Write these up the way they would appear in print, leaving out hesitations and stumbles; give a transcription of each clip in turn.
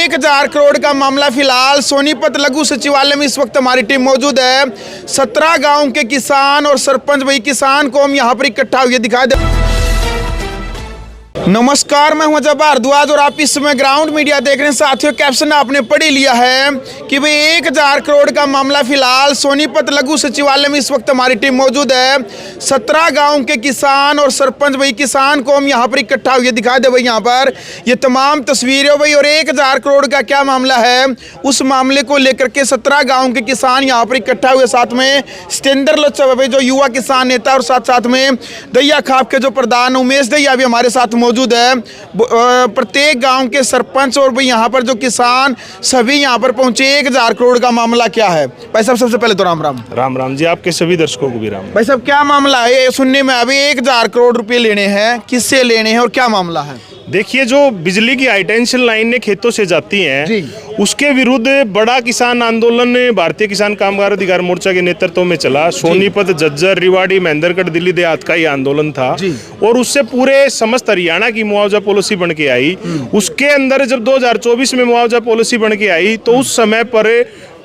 1000 करोड़ का मामला फिलहाल सोनीपत लघु सचिवालय में इस वक्त हमारी टीम मौजूद है। 17 गांव के किसान और सरपंच भाई किसान को हम यहां पर इकट्ठा हुए दिखा दे। नमस्कार, मैं हूं अजय भारद्वाज और आप इस समय ग्राउंड मीडिया देख रहे हैं। साथियों, कैप्शन आपने पढ़ लिया है कि भाई 1000 करोड़ का मामला फिलहाल सोनीपत लघु सचिवालय में इस वक्त हमारी टीम मौजूद है। 17 गांव के किसान और सरपंच भाई किसान को हम यहां पर इकट्ठा हुए दिखा दे। भाई यहां पर ये तमाम तस्वीरें भाई और 1000 करोड़ का क्या मामला है उस मामले को लेकर के 17 गाँव के किसान यहाँ पर इकट्ठा हुए। साथ में सतेंद्र लोचव भाई जो युवा किसान नेता और साथ में दैया खाप के जो प्रधान उमेश दैया भी हमारे साथ मौजूद है। प्रत्येक गांव के सरपंच और भाई यहाँ पर जो किसान सभी यहाँ पर पहुंचे। 1000 करोड़ का मामला क्या है भाई साहब? सबसे पहले तो राम राम। राम राम जी, आपके सभी दर्शकों को भी राम। भाई साहब, क्या मामला है? सुनने में अभी 1000 करोड़ रुपए लेने हैं, किससे लेने हैं और क्या मामला है? देखिए, जो बिजली की हाई टेंशन लाइनें खेतों से जाती हैं उसके विरुद्ध बड़ा किसान आंदोलन भारतीय किसान कामगार अधिकार मोर्चा के नेतृत्व में चला। सोनीपत, झज्जर, रेवाड़ी, महेंद्रगढ़, दिल्ली देहात का ये आंदोलन था और उससे पूरे समस्त हरियाणा की मुआवजा पॉलिसी बन के आई। उसके अंदर जब 2024 में मुआवजा पॉलिसी बन के आई तो उस समय पर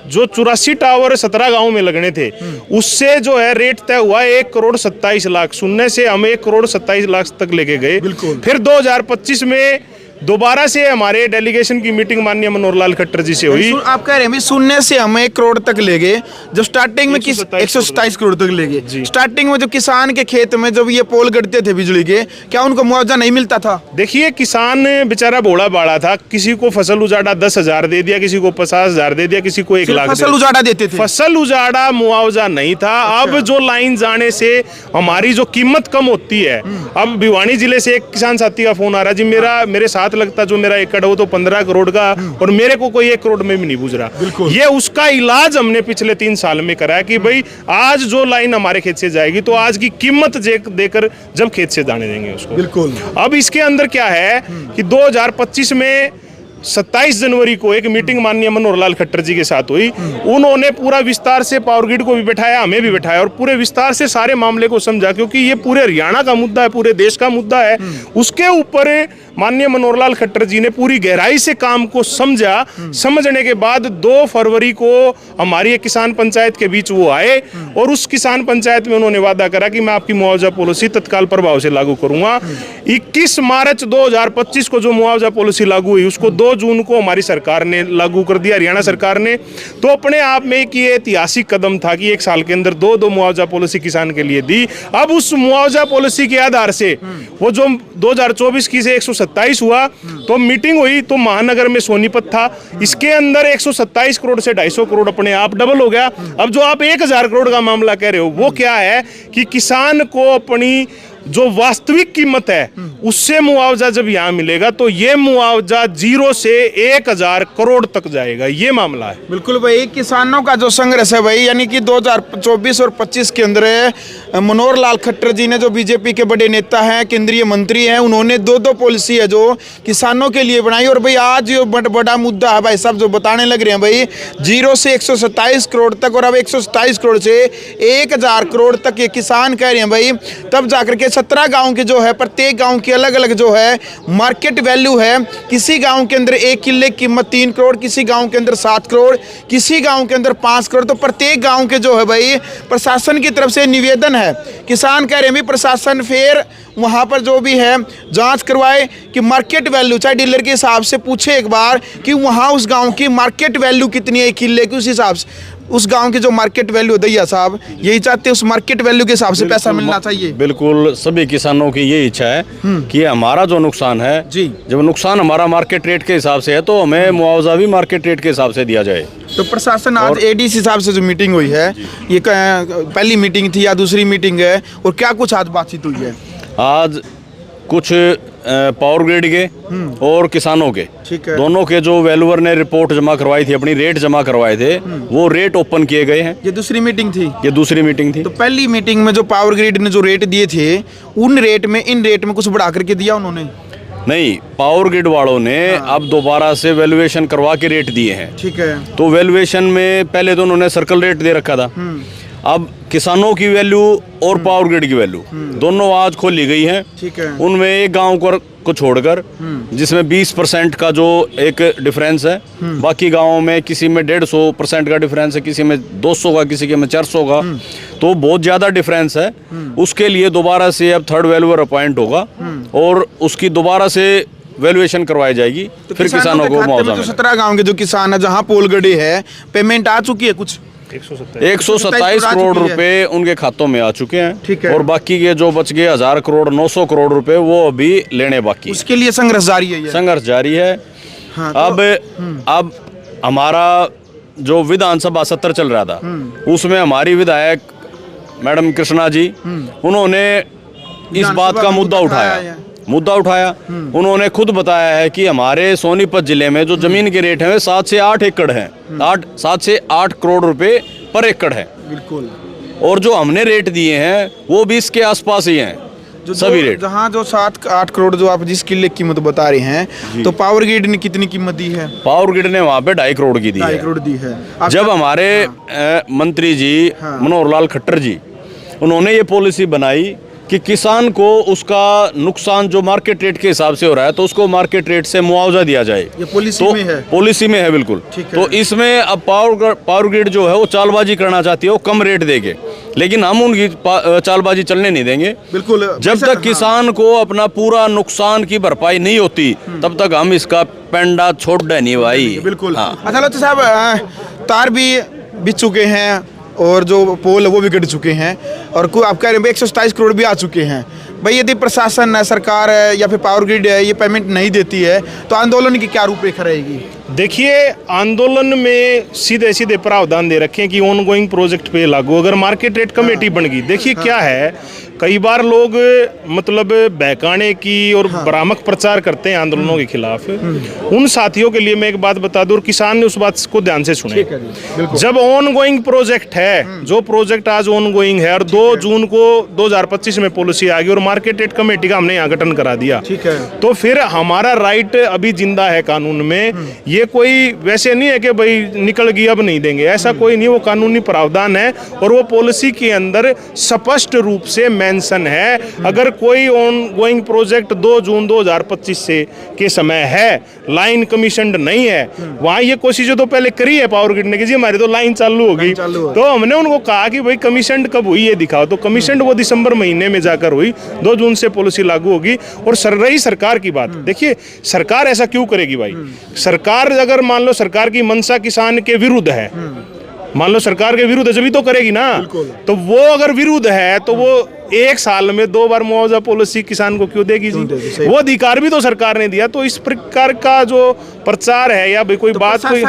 जो 84 टावर 17 गांव में लगने थे उससे जो है रेट तय हुआ 1,27,00,000। सुनने से हम 1,27,00,000 तक लेके गए। फिर 2025 में दोबारा से हमारे डेलीगेशन की मीटिंग माननीय मनोहर लाल खट्टर जी से हुई। आप कह रहे हैं सुनने से हम 1 करोड़ तक ले गए, जब स्टार्टिंग में 127 करोड़ तक ले गए। स्टार्टिंग में जो किसान के खेत में जब ये पोल गड़ते थे बिजली के, क्या उनको मुआवजा नहीं मिलता था? देखिए, किसान बेचारा भोला बाड़ा था। किसी को फसल उजाड़ा 10,000 दे दिया, किसी को 50,000 दे दिया, किसी को 1 लाख। फसल उजाड़ा देते थे, फसल उजाड़ा मुआवजा नहीं था। अब जो लाइन जाने से हमारी जो कीमत कम होती है। अब भिवानी जिले से एक किसान साथी का फोन आ रहा, जी मेरे साथ लगता जो मेरा एकड़ हो तो 15 करोड़ का और मेरे को कोई 1 करोड़ में भी नहीं बूझ रहा। ये उसका इलाज हमने पिछले 3 साल में करा है कि भाई आज जो लाइन हमारे खेत से जाएगी तो आज की कीमत देकर जब खेत से दाने देंगे उसको। बिल्कुल। अब इसके अंदर क्या है कि 2025 में 27 जनवरी को एक मीटिंग माननीय मनोहर लाल खट्टर जी के साथ हुई। उन्होंने पूरा विस्तार से पावर ग्रिड को भी बैठाया, हमें भी बैठाया और पूरे विस्तार से सारे मामले को समझा, क्योंकि ये पूरे हरियाणा का मुद्दा है, पूरे देश का मुद्दा है। उसके ऊपर माननीय मनोहर लाल खट्टर जी ने पूरी गहराई से काम को समझा। समझने के बाद 2 फरवरी को हमारी एक किसान पंचायत के बीच वो आए और उस किसान पंचायत में उन्होंने वादा करा कि मैं आपकी मुआवजा पॉलिसी तत्काल प्रभाव से लागू करूंगा। 21 मार्च 2025 को जो मुआवजा पॉलिसी लागू हुई उसको 2 जून को हमारी सरकार ने लागू कर दिया, हरियाणा सरकार ने। तो अपने आप में एक ये ऐतिहासिक कदम था कि 1 साल के अंदर 2 मुआवजा पॉलिसी किसान के लिए दी। अब उस मुआवजा पॉलिसी के आधार से वो जो 2024 की से 127 हुआ तो मीटिंग हुई तो महानगर में सोनीपत था। इसके अंदर 127 करोड़ से 250 करोड़ अपने आप डबल हो गया। अब जो आप 1000 करोड़ का मामला कह रहे हो वो क्या है कि किसान को अपनी जो वास्तविक कीमत है उससे मुआवजा जब यहाँ मिलेगा तो ये मुआवजा 0 से 1000 करोड़ तक जाएगा। ये मामला है। बिल्कुल भाई, किसानों का जो संघर्ष है भाई, यानी कि 2024 और 25 के अंदर मनोहर लाल खट्टर जी ने जो बीजेपी के बड़े नेता हैं, केंद्रीय मंत्री हैं, उन्होंने 2 पॉलिसी है जो किसानों के लिए बनाई। और भाई आज जो बड़ा मुद्दा है भाई साहब जो बताने लग रहे हैं भाई 0 से 127 करोड़ तक और अब 127 करोड़ से 1000 करोड़ तक ये किसान कह रहे हैं भाई। तब जाकर के 17 गांव के जो है प्रत्येक गांव की अलग अलग जो है मार्केट वैल्यू है। किसी गांव के अंदर 1 किले की कीमत 3 करोड़, किसी गांव के अंदर 7 करोड़, किसी गांव के अंदर 5 करोड़। तो प्रत्येक गांव के जो है भाई प्रशासन की तरफ से निवेदन है, किसान कह रहे हैं प्रशासन फिर वहां पर जो भी है जांच करवाए कि मार्केट वैल्यू, चाहे डीलर के हिसाब से पूछे एक बार कि वहां उस गांव की मार्केट वैल्यू कितनी है किले की, उस हिसाब से उस गांव की जो मार्केट वैल्यू दैया साहब यही चाहते हैं, उस मार्केट वैल्यू के हिसाब से पैसा मिलना चाहिए। बिल्कुल, सभी किसानों की यही इच्छा है कि हमारा जो नुकसान है जब नुकसान हमारा मार्केट रेट के हिसाब से है तो हमें मुआवजा भी मार्केट रेट के हिसाब से दिया जाए। तो प्रशासन आज एडीसी साहब से जो मीटिंग हुई है, ये पहली मीटिंग थी या दूसरी मीटिंग है और क्या कुछ आज बातचीत हुई है? आज कुछ पावर ग्रिड के और किसानों के दोनों के जो वैल्यूअर ने रिपोर्ट जमा करवाई थी, अपनी रेट जमा करवाए थे, वो रेट ओपन किए गए हैं। ये दूसरी मीटिंग थी? ये दूसरी मीटिंग थी। तो पहली मीटिंग में जो पावर ग्रिड ने जो रेट दिए थे उन रेट में इन रेट में कुछ बढ़ा करके दिया उन्होंने? नहीं, पावर ग्रिड वालों ने अब दोबारा से वैल्यूएशन करवा के रेट दिए हैं। ठीक है। तो वैल्यूएशन में पहले तो उन्होंने सर्कल रेट दे रखा था, अब किसानों की वैल्यू और पावर ग्रिड की वैल्यू दोनों आज खोली गई है। ठीक है। उनमें एक गांव को छोड़कर जिसमें 20% का जो एक डिफरेंस है, बाकी गांवों में किसी में 150% का डिफरेंस है, किसी में 200 का, किसी के में 400 का, तो बहुत ज़्यादा डिफरेंस है। उसके लिए दोबारा से अब थर्ड वैल्यूअर अपॉइंट होगा और उसकी दोबारा से वैल्यूएशन करवाई जाएगी, तो फिर किसानों को मुआवजा मिलेगा। 17 गांव के जो किसान है जहां पोल गड़ी है, पेमेंट आ चुकी है कुछ 127 करोड़ रुपए उनके खातों में आ चुके ठीक हैं है। और बाकी के जो बच गए 1000 करोड़ 900 करोड़ रुपए वो अभी लेने बाकी उसके लिए संघर्ष जारी है ये। संघर्ष जारी है। हाँ, अब हमारा जो विधानसभा सत्र चल रहा था उसमें हमारी विधायक मैडम कृष्णा जी उन्होंने इस बात का मुद्दा उठाया। उन्होंने खुद बताया है कि हमारे सोनीपत जिले में जो जमीन के रेट है 7 से 8 एकड़ है, 7 से 8 करोड़ रुपए पर एकड़ है। बिल्कुल। और जो हमने रेट दिए हैं वो भी इसके आसपास ही हैं, सभी रेट। जहाँ जो 7-8 करोड़ जो आप जिस किले की कीमत बता रहे हैं, तो पावर ग्रिड ने कितनी कीमत दी है? पावर ग्रिड ने वहाँ पे 2.5 करोड़ की दी है। 2.5 करोड़ दी है। जब हमारे मंत्री जी मनोहर लाल खट्टर जी उन्होंने ये पॉलिसी बनाई कि किसान को उसका नुकसान जो मार्केट रेट के हिसाब से हो रहा है तो उसको मार्केट रेट से मुआवजा दिया जाए, ये पॉलिसी तो में है। पॉलिसी में है बिल्कुल। तो इसमें अब पावर ग्रिड जो है वो चालबाजी करना चाहती है, वो कम रेट देके, लेकिन हम उनकी चालबाजी चलने नहीं देंगे। बिल्कुल। जब तक किसान को अपना पूरा नुकसान की भरपाई नहीं होती तब तक हम इसका पेंडा छोड़ दे नहीं भाई। बिल्कुल। अच्छा लोधी साहब, तार भी बिछ चुके हैं और जो पोल है वो भी गिर चुके हैं और आप कह रहे हैं 127 करोड़ भी आ चुके हैं। भाई यदि प्रशासन है, सरकार है या फिर पावर ग्रिड है ये पेमेंट नहीं देती है तो आंदोलन की क्या रूपरेखा रहेगी? देखिए, आंदोलन में सीधे सीधे प्रावधान दे रखे हैं कि ऑन गोइंग प्रोजेक्ट पे लागू। अगर मार्केट रेट कमेटी बन गई, देखिए क्या है, कई बार लोग मतलब बहकाने की और भ्रामक प्रचार करते हैं आंदोलनों के खिलाफ। उन साथियों के लिए मैं एक बात बता दूं और किसान ने उस बात को ध्यान से सुने। जब ऑन गोइंग प्रोजेक्ट है, जो प्रोजेक्ट आज ऑन गोइंग है और 2 जून को 2025 में पॉलिसी आ गई और मार्केट रेट कमेटी का हमने यहाँ गठन करा दिया, ठीक है, तो फिर हमारा राइट अभी जिंदा है कानून में। ये कोई वैसे नहीं है कि भाई निकल गई अब नहीं देंगे, ऐसा कोई नहीं। वो कानूनी प्रावधान है और वो पॉलिसी के अंदर स्पष्ट रूप से मेंशन है। अगर कोई ऑन गोइंग प्रोजेक्ट 2 जून 2025 से के समय है, लाइन कमीशनड नहीं है, वहां ये कोशिशें तो पहले करी है पावर ग्रिड ने कि जी हमारी तो लाइन चालू हो गई, तो हमने उनको कहा कि भाई कमीशनड कब हुई ये दिखाओ। तो कमीशनड वो दिसंबर महीने में जाकर हुई, 2 जून से पॉलिसी लागू होगी। और रही सरकार की बात, देखिए सरकार ऐसा क्यों करेगी भाई? सरकार अगर मान लो सरकार की मंशा किसान के विरुद्ध है, मान लो सरकार के विरुद्ध है, जब भी तो करेगी ना। तो वो अगर विरुद्ध है तो वो 1 साल में 2 बार मुआवजा पॉलिसी किसान को क्यों देगी जी? वो अधिकार भी तो सरकार ने दिया। तो इस प्रकार का जो प्रचार है या भाई कोई तो बात कोई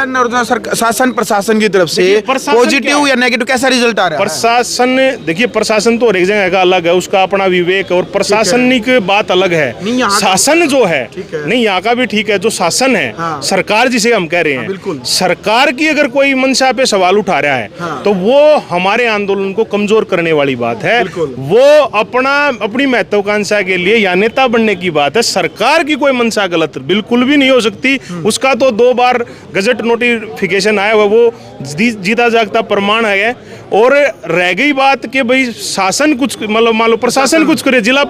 शासन प्रशासन की तरफ से पॉजिटिव या नेगेटिव कैसा रिजल्ट आ रहा है? प्रशासन, देखिए प्रशासन तो हर एक जगह का अलग है, उसका अपना विवेक और प्रशासनिक बात अलग है। शासन जो है नहीं, यहाँ का भी ठीक है, जो शासन है, सरकार जिसे हम कह रहे हैं, सरकार की अगर कोई मंशा पे सवाल उठा रहा है तो वो हमारे आंदोलन को कमजोर करने वाली बात है। वो अपनी महत्वाकांक्षा के लिए या नेता बनने की बात है। सरकार की कोई मंशा गलत बिल्कुल भी नहीं हो सकती। उसका तो 2 बार गजट नोटिफिकेशन आया हुआ, वो जीता जागता प्रमाण है। और रह गई बात कि भाई शासन कुछ मतलब मान लो प्रशासन कुछ करे, जिला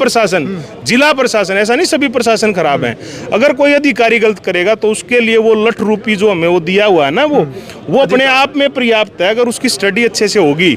प्रशासन ऐसा नहीं सभी प्रशासन खराब है। अगर कोई अधिकारी गलत करेगा तो उसके लिए वो लठ रूपी जो हमें वो दिया हुआ है ना, वो अपने आप में पर्याप्त है। अगर उसकी स्टडी अच्छे से होगी,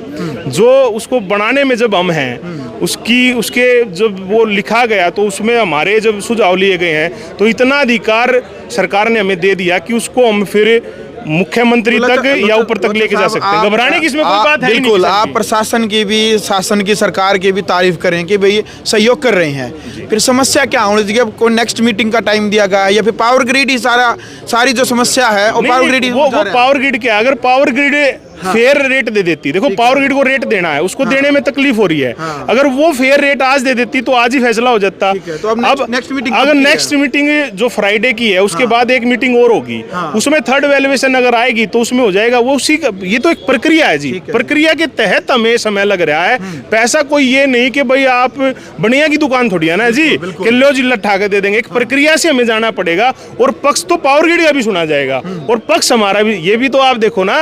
जो उसको बनाने में जब हम हैं उसके जब वो लिखा गया तो उसमें हमारे जब सुझाव लिए गए हैं तो इतना अधिकार सरकार ने हमें दे दिया कि उसको हम फिर मुख्यमंत्री तक या ऊपर तक लेके जा सकते हैं। घबराने की इसमें कोई बात है नहीं। बिल्कुल, आप प्रशासन की भी, शासन की, सरकार की भी तारीफ करें कि भाई सहयोग कर रहे हैं। फिर समस्या क्या होनी चाहिए? कोई नेक्स्ट मीटिंग का टाइम दिया गया है या फिर पावर ग्रिड ही सारी जो समस्या है और पावर ग्रिड वो पावर ग्रिड क्या, अगर पावर ग्रिड फेयर रेट दे देती, देखो पावर ग्रिड को रेट देना है, उसको देने में तकलीफ हो रही है। अगर वो फेयर रेट आज दे देती तो आज ही फैसला हो जाता। तो अब अगर नेक्स्ट मीटिंग जो फ्राइडे की है उसके बाद एक मीटिंग और होगी, उसमें थर्ड वैल्यूएशन अगर आएगी तो उसमें हो जाएगा वो उसी का। ये तो एक प्रक्रिया है जी, प्रक्रिया के तहत हमें समय लग रहा है। पैसा कोई ये नहीं कि भाई आप बनिया की दुकान थोड़ी है ना जी कि लो जिल्ला ठा के दे देंगे। एक प्रक्रिया से हमें जाना पड़ेगा और पक्ष तो पावर ग्रिड का भी सुना जाएगा और पक्ष हमारा भी। ये भी तो आप देखो ना,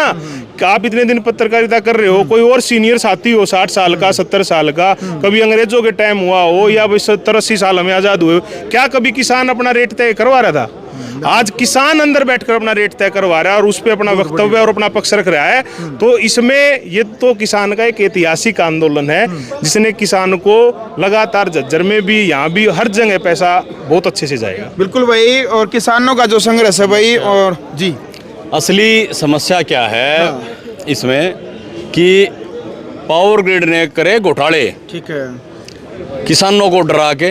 आप इतने दिन पत्रकारिता कर रहे हो, कोई और सीनियर साथी हो 60 साल का 70 साल का, कभी अंग्रेजों के टाइम हुआ हो या 70-80 साल हमें आजाद हुए, क्या कभी किसान अपना रेट तय करवा रहा था? आज किसान अंदर बैठकर अपना रेट तय करवा रहा है और उस पर अपना वक्तव्य और अपना पक्ष रख रहा है। तो इसमें ये तो किसान का एक ऐतिहासिक आंदोलन है जिसने किसान को लगातार झज्जर में भी, यहाँ भी, हर जगह पैसा बहुत अच्छे से जाएगा। बिल्कुल भाई, और किसानों का जो संघर्ष है भाई, और जी असली समस्या क्या है इसमें कि पावर ग्रिड ने करे घोटाले, ठीक है, किसानों को डरा के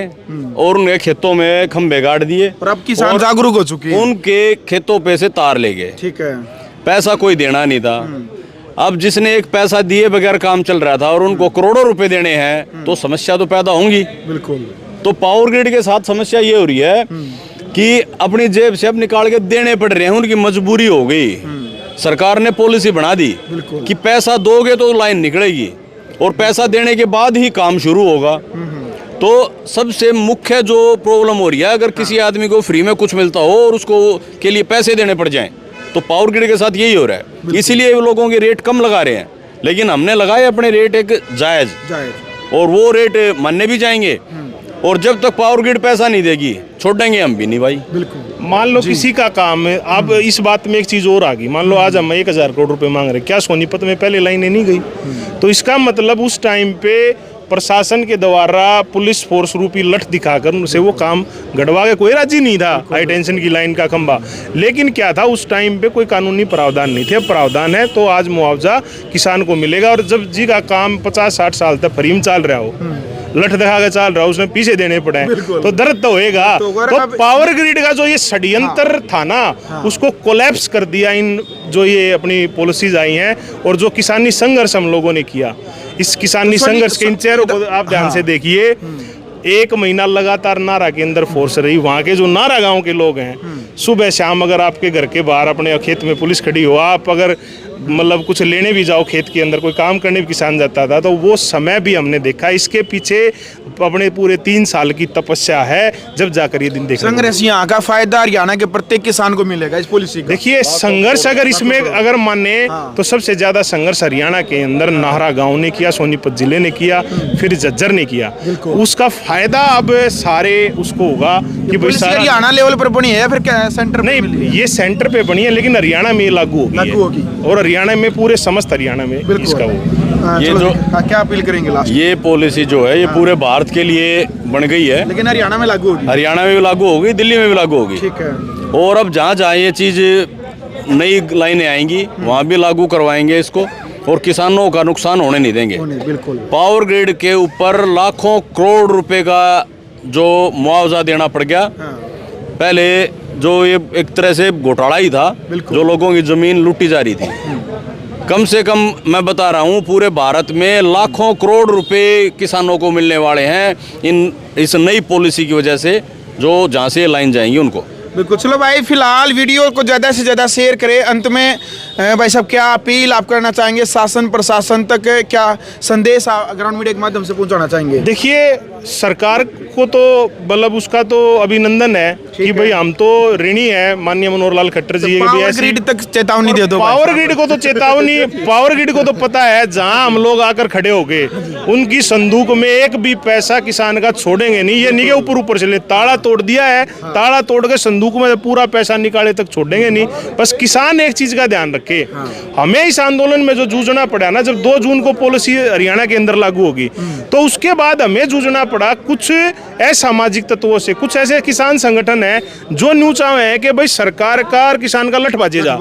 और उनके खेतों में खंभे गाड़ दिए और अब किसान जागरूक हो चुके हैं, उनके खेतों पे से तार ले गए, ठीक है, पैसा कोई देना नहीं था। अब जिसने एक पैसा दिए बगैर काम चल रहा था और उनको करोड़ों रुपए देने हैं तो समस्या तो पैदा होंगी। बिल्कुल। तो पावर ग्रिड के साथ समस्या ये हो रही है कि अपनी जेब से अब निकाल के देने पड़ रहे हैं, उनकी मजबूरी हो गई। सरकार ने पॉलिसी बना दी कि पैसा दोगे तो लाइन निकलेगी और पैसा देने के बाद ही काम शुरू होगा। तो सबसे मुख्य जो प्रॉब्लम हो रही है, अगर किसी आदमी को फ्री में कुछ मिलता हो और उसको के लिए पैसे देने पड़ जाएं, तो पावर ग्रिड के साथ यही हो रहा है। इसीलिए वो लोगों के रेट कम लगा रहे हैं, लेकिन हमने लगाए अपने रेट एक जायज़, और वो रेट मानने भी जाएंगे। और जब तक पावर ग्रिड पैसा नहीं देगी छोड़ेंगे हम भी नहीं भाई। बिल्कुल। मान लो किसी का काम है, अब इस बात में एक चीज और आ गई, मान लो आज हम 1000 करोड़ रुपए मांग रहे, क्या सोनीपत में पहले लाइनें नहीं गई? तो इसका मतलब उस टाइम पे प्रशासन के द्वारा पुलिस फोर्स रूपी लठ दिखाकर उनसे वो काम गड़वा के कोई राजी नहीं था, हाई टेंशन की लाइन का खंभा। लेकिन क्या था, उस टाइम पे कोई कानूनी प्रावधान नहीं थे। अब प्रावधान है तो आज मुआवजा किसान को मिलेगा। और जब जी का काम 50-60 साल तक फ्री में चल रहा हो, लठ दिखा के चल रहा हो, उसमें पीछे देने पड़े तो दर्द तो होएगा। तो पावर ग्रिड का जो ये षड्यंत्र था ना, उसको कोलैप्स कर दिया इन जो ये अपनी पॉलिसीज आई हैं और जो किसानी संघर्ष हम लोगों ने किया। इस किसानी संघर्ष के इन चेहरों को आप ध्यान से देखिए। 1 महीना लगातार नारा के अंदर फोर्स रही। वहाँ के जो नारा गांव के लोग हैं, सुबह शाम अगर आपके घर के बाहर अपने खेत में पुलिस खड़ी हो, आप अगर मतलब कुछ लेने भी जाओ खेत के अंदर, कोई काम करने भी किसान जाता था, तो वो समय भी हमने देखा। इसके पीछे अपने पूरे 3 साल की तपस्या है, जब जाकर ये दिन देखा। संघर्ष यहाँ का फायदा हरियाणा के प्रत्येक किसान को मिलेगा इस पॉलिसी का। देखिए, संघर्ष अगर इसमें अगर माने तो सबसे ज्यादा संघर्ष हरियाणा के अंदर नाहरा गांव ने किया, सोनीपत जिले ने किया, फिर झज्जर ने किया। उसका फायदा अब सारे उसको होगा कि भाई हरियाणा लेवल पर बनी है, फिर सेंटर नहीं, ये सेंटर पे बनी है, लेकिन हरियाणा में लागू होगी और हरियाणा में पूरे समस्त हरियाणा में इसका वो। ये जो क्या अपील करेंगे लास्ट? ये पॉलिसी जो है ये पूरे भारत के लिए बन गई है, लेकिन हरियाणा में लागू होगी। हरियाणा में भी लागू होगी, दिल्ली में भी लागू होगी। ठीक है। और अब जहाँ जहाँ ये चीज़ नई लाइनें आएंगी वहाँ भी लागू करवाएंगे इसको, और किसानों का नुकसान होने नहीं देंगे। बिल्कुल। पावर ग्रिड के ऊपर लाखों करोड़ रुपए का जो मुआवजा देना पड़ गया। पहले जो ये एक तरह से घोटाला ही था, जो लोगों की जमीन लूटी जा रही थी। कम से कम मैं बता रहा हूँ पूरे भारत में लाखों करोड़ रुपए किसानों को मिलने वाले हैं इस नई पॉलिसी की वजह से, जो जहाँ से लाइन जाएंगी उनको। बिल्कुल। चलो भाई, फिलहाल वीडियो को ज़्यादा से ज़्यादा शेयर करें। अंत में भाई साहब क्या अपील आप करना चाहेंगे शासन प्रशासन तक, क्या संदेश ग्राउंड मीडिया के माध्यम से पहुंचाना चाहेंगे? देखिए, सरकार को तो मतलब उसका तो अभिनंदन है कि भाई हम तो ऋणी है माननीय मनोहर लाल खट्टर जी। पावर ग्रिड तक चेतावनी दे दो। पावर ग्रिड को तो चेतावनी, पावर ग्रिड को तो पता है जहां हम लोग आकर खड़े हो गए उनकी संदूक में एक भी पैसा किसान का छोड़ेंगे नहीं। ये नहीं के ऊपर चले, ताला तोड़ दिया है, ताला तोड़ के संदूक में पूरा पैसा निकाले तक छोड़ेंगे नहीं। बस किसान एक चीज का ध्यान रखे, हमें इस आंदोलन में जो जूझना पड़ा ना, जब 2 जून को पॉलिसी हरियाणा के अंदर लागू होगी, तो उसके बाद हमें जूझना पड़ा कुछ असामाजिक तत्वों से। कुछ ऐसे किसान संगठन है जो न्यू चाहे हैं कि भाई सरकार का और किसान का लठबाजी जा,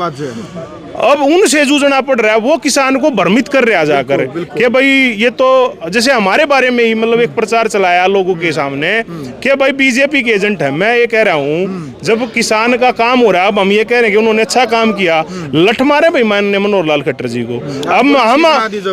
अब उनसे जूझना पड़ रहा है। वो किसान को भ्रमित कर रहा जाकर कि भाई ये तो जैसे हमारे बारे में ही मतलब एक प्रचार चलाया लोगों के सामने कि भाई बीजेपी के एजेंट है। मैं ये कह रहा हूँ, जब किसान का काम हो रहा है, अब हम ये कह रहे हैं कि उन्होंने अच्छा काम किया, लठ मारे भाई माननीय मनोहर लाल खट्टर जी को। अब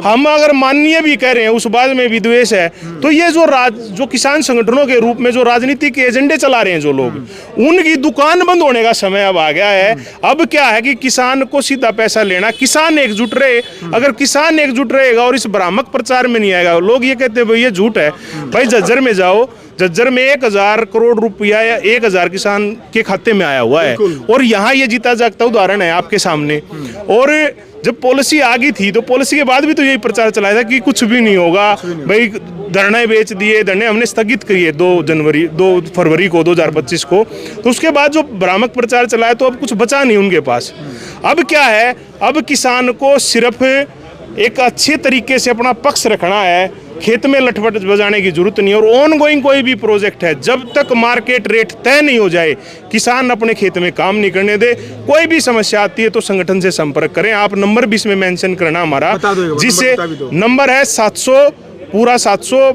हम अगर माननीय भी कह रहे हैं, उस बात में भी द्वेष है, तो ये जो किसान संगठनों के रूप में जो राजनीतिक एजेंडे चला रहे हैं जो लोग, उनकी दुकान बंद होने का समय अब आ गया है। अब क्या है कि किसान को सीधा पैसा लेना, किसान एकजुट रहे। अगर किसान एकजुट रहेगा और इस भ्रामक प्रचार में नहीं आएगा, लोग ये कहते हैं भाई ये झूठ है। भाई झज्जर में जाओ, झज्जर में 1000 करोड़ रुपया या 1000 किसान के खाते में आया हुआ है, और यहाँ ये जीता जागता उदाहरण है आपके सामने। और जब पॉलिसी आ गई थी तो पॉलिसी के बाद भी तो यही प्रचार चलाया था कि कुछ भी नहीं होगा भाई, धरने बेच दिए, धरने हमने स्थगित किए 2 फरवरी को 2025 को। तो उसके बाद जो भ्रामक प्रचार चलाया तो अब कुछ बचा नहीं उनके पास। अब क्या है, अब किसान को सिर्फ एक अच्छे तरीके से अपना पक्ष रखना है, खेत में लटपट बजाने की जरूरत नहीं। और ऑन गोइंग कोई भी प्रोजेक्ट है, जब तक मार्केट रेट तय नहीं हो जाए किसान अपने खेत में काम नहीं करने दे। कोई भी समस्या आती है तो संगठन से संपर्क करें। आप नंबर भी इसमें मेंशन करना हमारा, जिससे नंबर है 700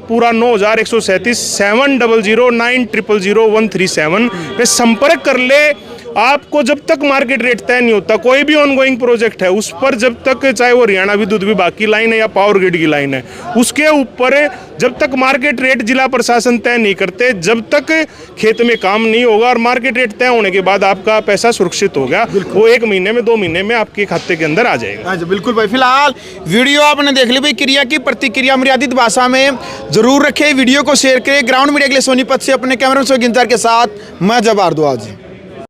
पूरा 9137 7009000137 पे संपर्क कर ले। आपको जब तक मार्केट रेट तय नहीं होता, कोई भी ऑनगोइंग प्रोजेक्ट है उस पर, जब तक चाहे वो हरियाणा विद्युत विभाग की लाइन है या पावर ग्रिड की लाइन है, उसके ऊपर जब तक मार्केट रेट जिला प्रशासन तय नहीं करते, जब तक खेत में काम नहीं होगा। और मार्केट रेट तय होने के बाद आपका पैसा सुरक्षित हो गया, वो 1 महीने में 2 महीने में आपके खाते के अंदर आ जाएगा। बिल्कुल भाई, फिलहाल वीडियो आपने देख ली भाई, क्रिया की प्रतिक्रिया मर्यादित भाषा में जरूर रखें, वीडियो को शेयर करें। ग्राउंड मीडिया के लिए सोनीपत से अपने कैमरा से गिनजार के साथ मैं जब भारद्वाज।